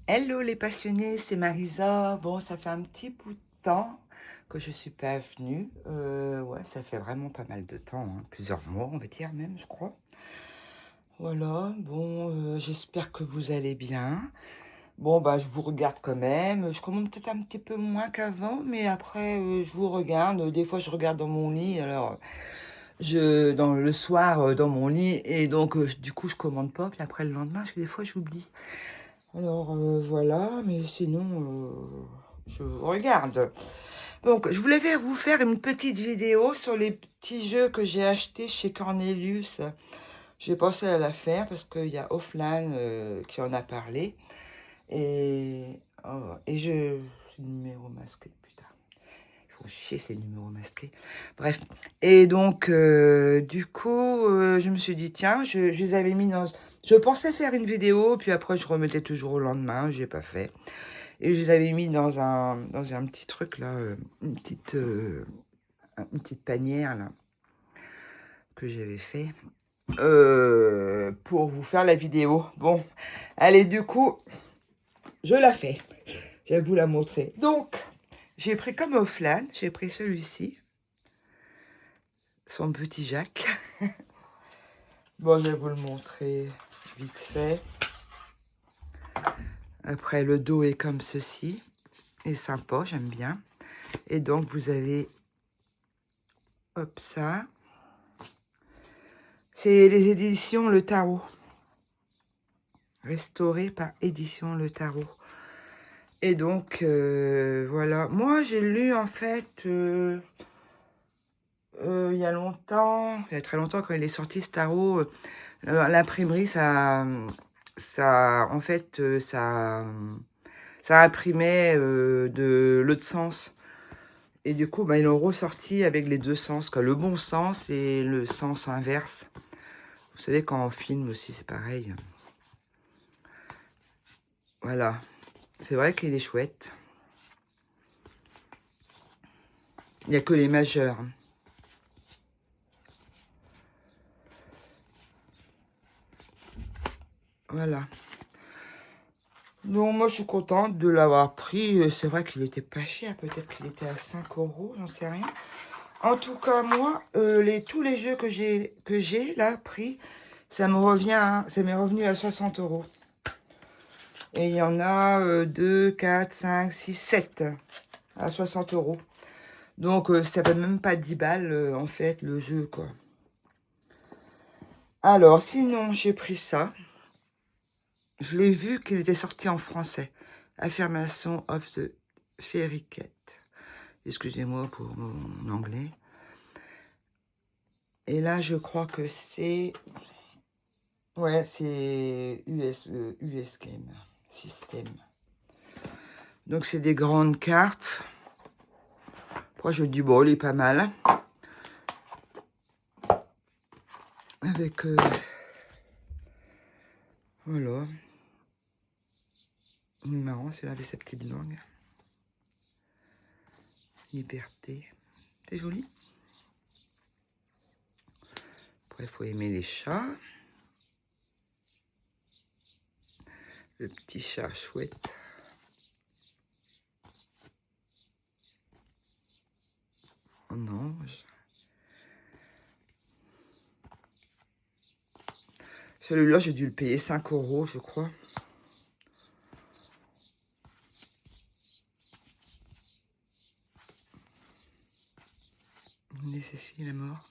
Hello les passionnés, c'est Marisa. Bon, ça fait un petit bout de temps que je suis pas venue. Ouais, ça fait vraiment pas mal de temps, hein. Plusieurs mois, on va dire même, je crois. Voilà, bon, j'espère que vous allez bien. Bon, bah, je vous regarde quand même. Je commande peut-être un petit peu moins qu'avant, mais après, je vous regarde. Des fois, je regarde dans mon lit. Alors, dans le soir, dans mon lit, et donc, du coup, je commande pas. Puis après, le lendemain, des fois, j'oublie. Alors voilà, mais sinon, je regarde. Donc, je voulais vous faire une petite vidéo sur les petits jeux que j'ai achetés chez Cornelius. J'ai pensé à la faire parce qu'il y a Offline qui en a parlé. Et, c'est le numéro masqué, putain. Ils font chier ces numéros masqués. Bref. Et donc, du coup, je me suis dit, tiens, je les avais mis dans... Je pensais faire une vidéo, puis après, je remettais toujours au lendemain. J'ai pas fait. Et je les avais mis dans un petit truc, là. Une petite panière, là, que j'avais fait. Pour vous faire la vidéo. Bon, allez, du coup, je la fais. Je vais vous la montrer. Donc, j'ai pris comme Offline, j'ai pris celui-ci. Son petit Jacques. Bon, je vais vous le montrer vite fait. Après, le dos est comme ceci. Et sympa, j'aime bien. Et donc, vous avez... Hop, ça. C'est les éditions Le Tarot. Restauré par Édition Le Tarot. Et donc, voilà. Moi, j'ai lu, en fait, il y a longtemps, il y a très longtemps, quand il est sorti, ce tarot, l'imprimerie, en fait, ça imprimait de l'autre sens. Et du coup, bah, ils l'ont ressorti avec les deux sens, quoi, le bon sens et le sens inverse. Vous savez, quand on filme aussi, c'est pareil. Voilà. C'est vrai qu'il est chouette. Il n'y a que les majeurs. Voilà. Donc, moi, je suis contente de l'avoir pris. C'est vrai qu'il était pas cher. Peut-être qu'il était à 5 €, j'en sais rien. En tout cas, moi, tous les jeux que j'ai là pris, ça m'est revenu à 60 €. Et il y en a 2, 4, 5, 6, 7 à 60 €. Donc, ça fait même pas 10 balles, en fait, le jeu, quoi. Alors, sinon, j'ai pris ça. Je l'ai vu qu'il était sorti en français. Affirmation of the Fairy Cat. Excusez-moi pour mon anglais. Et là, je crois que c'est... Ouais, c'est US Game System. Donc, c'est des grandes cartes. Après, je dis, bon, il est pas mal. Avec... voilà. Marrant, c'est avec sa petite langue. Liberté. C'est joli. Après, il faut aimer les chats. Le petit chat chouette. En ange. Celui-là, j'ai dû le payer 5 €, je crois. Cécile est mort.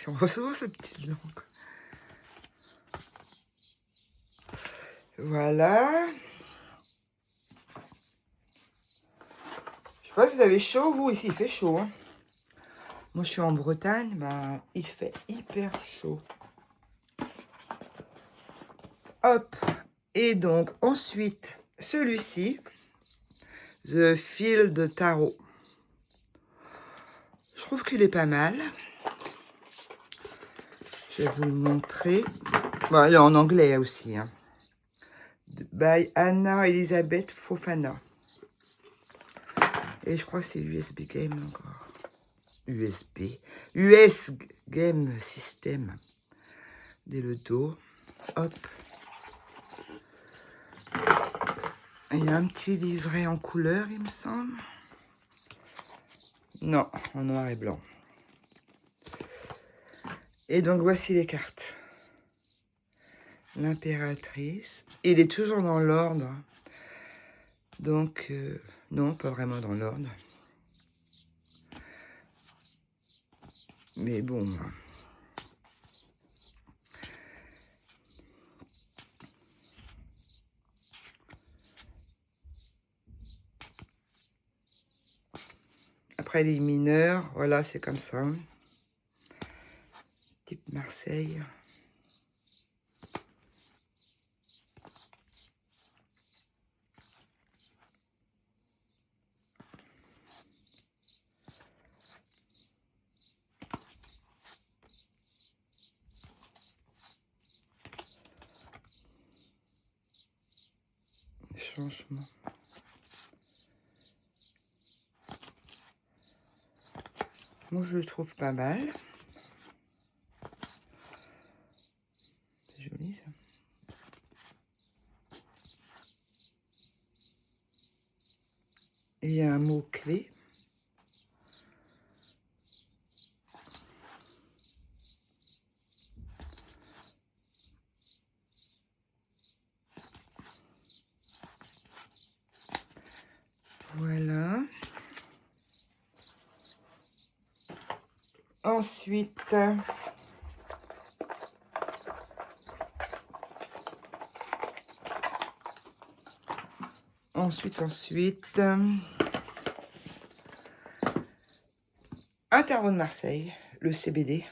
On voit souvent sa petite langue. Voilà. Je sais pas si vous avez chaud, vous. Ici, il fait chaud, hein. Moi, je suis en Bretagne. Bah, il fait hyper chaud. Hop. Et donc, ensuite, celui-ci. The Field Tarot. Je trouve qu'il est pas mal. Je vais vous le montrer. Bon, il est en anglais aussi, hein. By Anna Elizabeth Fofana. Et je crois que c'est USB Game encore. US Game System. Dès le dos. Hop. Il y a un petit livret en couleur, il me semble. Non, en noir et blanc. Et donc, voici les cartes. L'impératrice. Il est toujours dans l'ordre. Donc, non, pas vraiment dans l'ordre. Mais bon. Après les mineurs, voilà, c'est comme ça. Type Marseille. Changement. Moi, je le trouve pas mal. C'est joli, ça. Et il y a un mot-clé. Voilà. Ensuite, un tarot de Marseille, le CBD.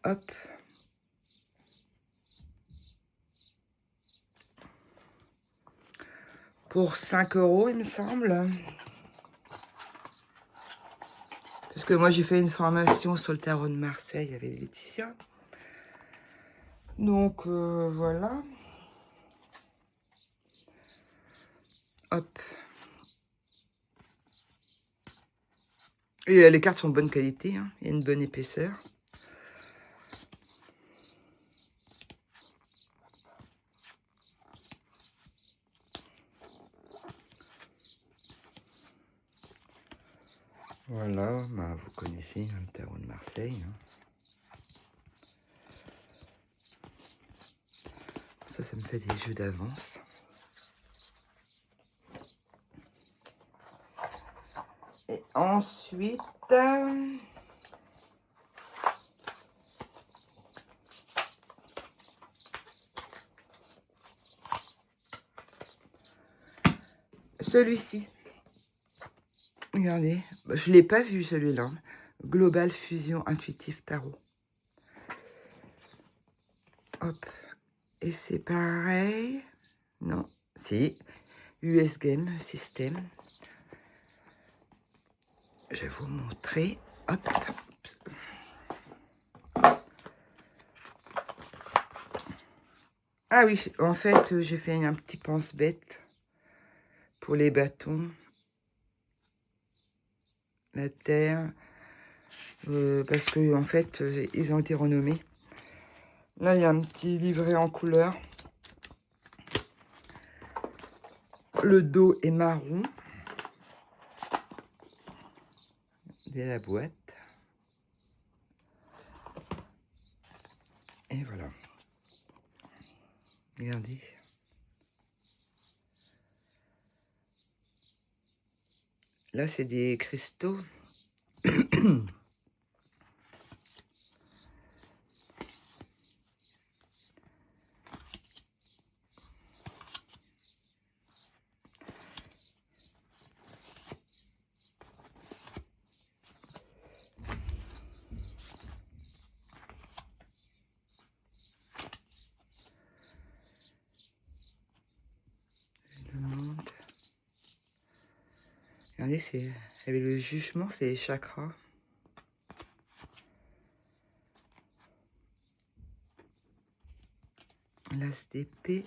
Hop. Pour 5 €, il me semble. Parce que moi, j'ai fait une formation sur le tarot de Marseille avec Laetitia. Donc, voilà. Hop. Et les cartes sont de bonne qualité, hein. Il y a une bonne épaisseur. Voilà, bah, vous connaissez hein, le tarot de Marseille. Hein. Ça me fait des jeux d'avance. Et ensuite, celui-ci. Regardez, je ne l'ai pas vu celui-là. Global Fusion Intuitif Tarot. Hop. Et c'est pareil. Non, si. US Game System. Je vais vous montrer. Hop. Ah oui, en fait, j'ai fait un petit pense-bête pour les bâtons. La terre. Parce que en fait, ils ont été renommés. Là, il y a un petit livret en couleur. Le dos est marron. Dès la boîte. Et voilà. Regardez. Là, c'est des cristaux. Le monde. Regardez, c'est avec le jugement, c'est les chakras. L'as d'épée.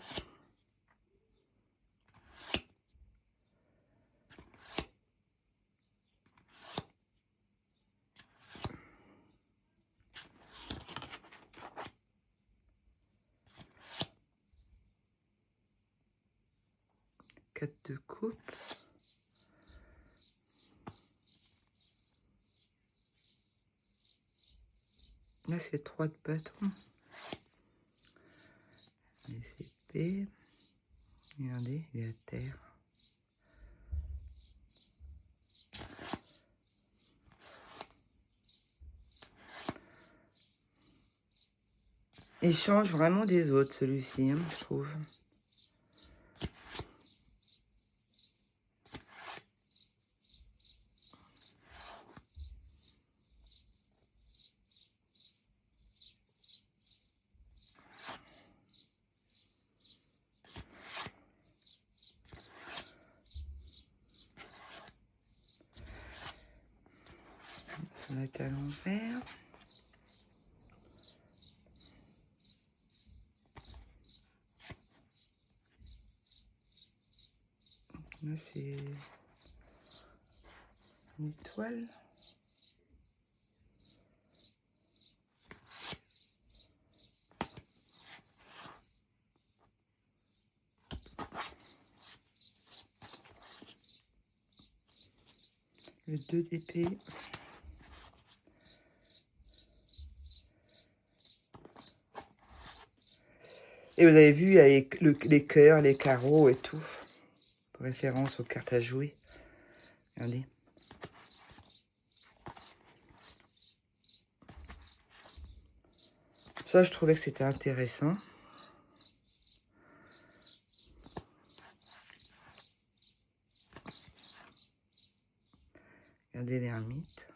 4 de coupe. Là, c'est 3 de bâton. Les épées. Regardez, il est à terre. Il change vraiment des autres, celui-ci, hein, je trouve. Ça va être à l'envers. Là, c'est une étoile. Le 2 d'épée. Et vous avez vu avec les cœurs, les carreaux et tout. Pour référence aux cartes à jouer. Regardez. Ça, je trouvais que c'était intéressant. Regardez l'ermite.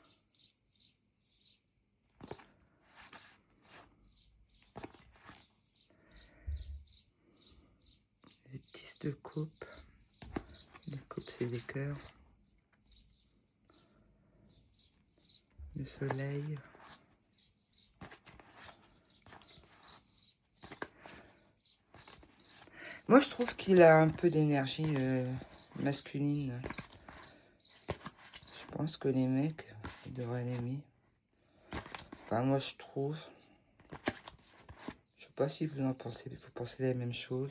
Les 10 de coupe. Les coupes, c'est des cœurs. Le soleil. Moi, je trouve qu'il a un peu d'énergie masculine. Je pense que les mecs, ils devraient l'aimer. Enfin, moi, je trouve. Je sais pas si vous en pensez. Vous pensez la même chose.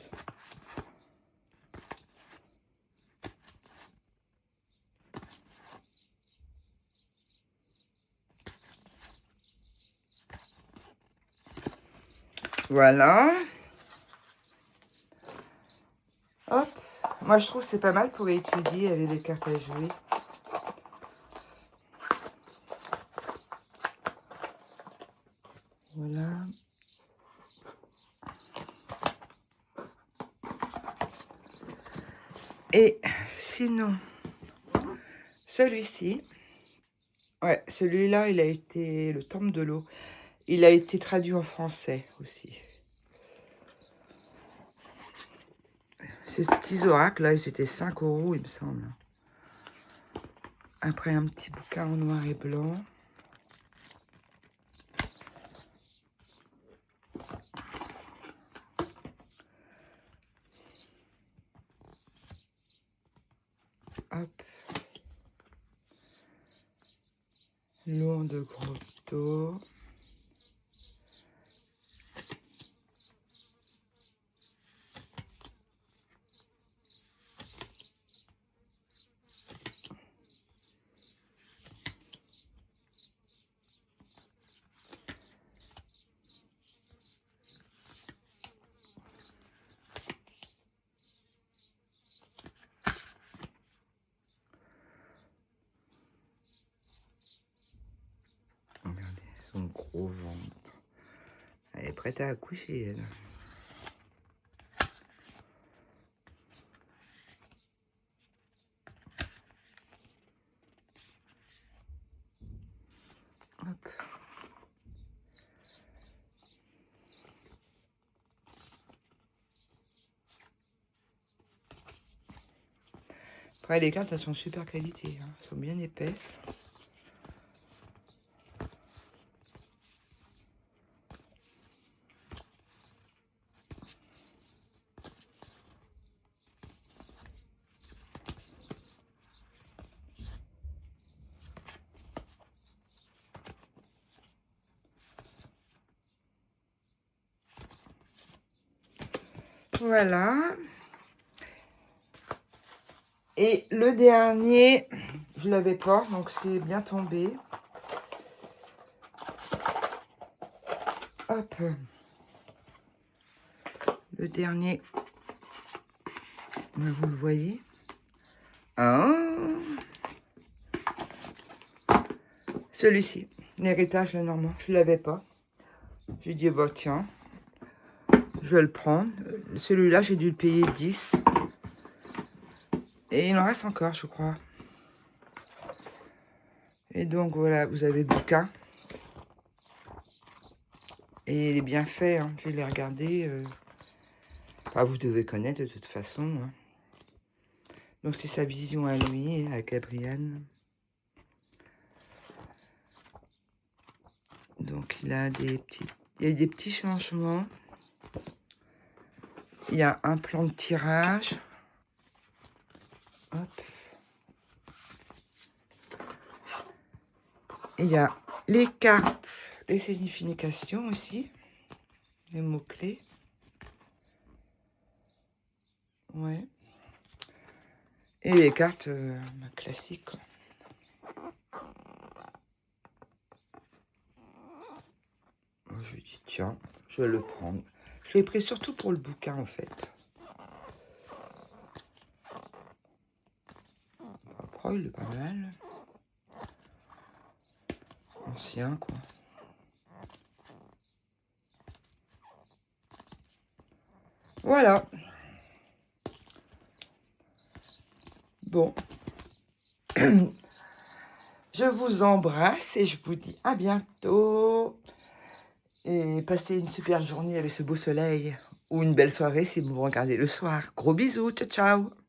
Voilà. Hop. Moi, je trouve que c'est pas mal pour étudier avec les cartes à jouer. Voilà. Et sinon, celui-ci, ouais, celui-là, il a été, le temple de l'eau, il a été traduit en français aussi. Ces petits oracles, là, ils étaient 5 €, il me semble. Après, un petit bouquin en noir et blanc. Hop. Lourde grotto. Regardez, son gros ventre. Elle est prête à accoucher, elle. Hop. Après, les cartes, elles sont super qualité. Hein. Elles sont bien épaisses. Voilà. Et le dernier, je l'avais pas, donc c'est bien tombé. Hop. Le dernier, vous le voyez. Ah, celui-ci, l'héritage de Normand, je ne l'avais pas. J'ai dit, bah tiens, je vais le prendre. Celui-là, j'ai dû le payer 10. Et il en reste encore, je crois. Et donc, voilà, vous avez le bouquin. Et il est bien fait, hein. Je vais les regarder. Enfin, vous devez connaître de toute façon. Hein. Donc, c'est sa vision à lui, à Gabriel. Donc, il y a des petits changements. Il y a un plan de tirage. Hop. Il y a les cartes, les significations aussi. Les mots-clés. Ouais. Et les cartes classiques. Je dis, tiens, je vais le prendre. Je l'ai pris surtout pour le bouquin, en fait. Après, il est pas mal. Ancien, quoi. Voilà. Bon. Je vous embrasse et je vous dis à bientôt. Et passez une super journée avec ce beau soleil. Ou une belle soirée si vous me regardez le soir. Gros bisous, ciao ciao.